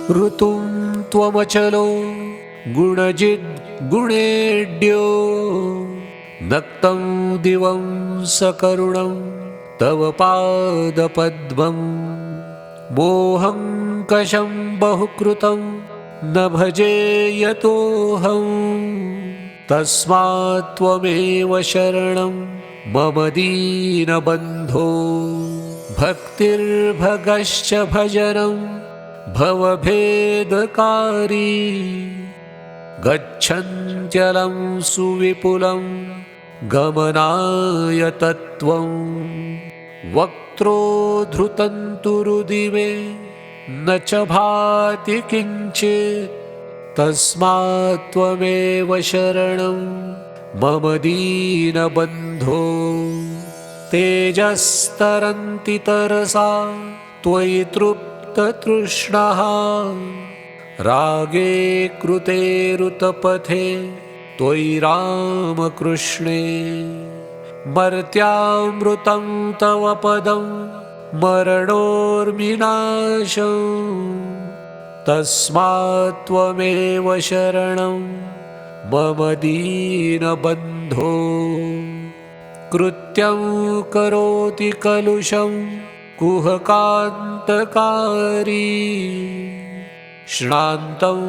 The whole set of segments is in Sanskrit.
ऋतुं त्वमचलो गुणजिद्गुणेड्यो नक्तं दिवं सकरुणं तव पादपद्मम् मोहं कषं बहुकृतं न भजे यतोऽहं तस्मात् त्वमेव शरणं मम दीनबन्धो भक्तिर्भगश्च भजनं भवभेदकारी गच्छन्त्यलं सुविपुलं गमनाय तत्त्वं वक्त्रोद्धृतं तु हृदि मे न च भाति किञ्चित् तस्मात् त्वमेव शरणं मम दीनबन्धो तेजस्तरन्ति तरसा त्वयि तृप्ततृष्णः रागे कृते ऋतपथे त्वयि रामकृष्णे मर्त्यामृतं तव पदं मरणोर्विनाशं तस्मात् त्वमेव शरणं मम दीनबन्धो कृत्यं करोति कलुषं कुहकान्तकारी श्रान्तं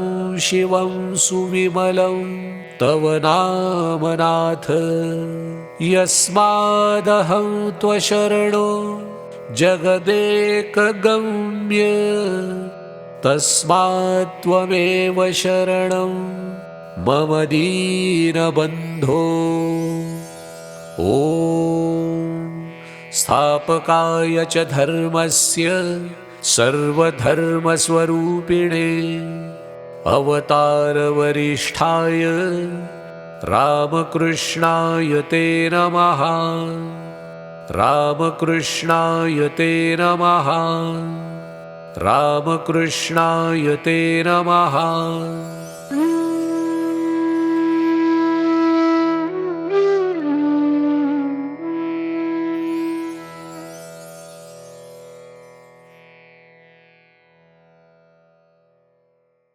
शिवं सुविमलं तव नामनाथ यस्मादहं त्वशरणो जगदेकगम्य तस्मात् त्वमेव शरणं मम दीनबन्धो ॐ स्थापकाय च धर्मस्य सर्वधर्मस्वरूपिणे अवतारवरिष्ठाय रामकृष्णाय ते नमः रामकृष्णाय ते नमः रामकृष्णाय ते नमः।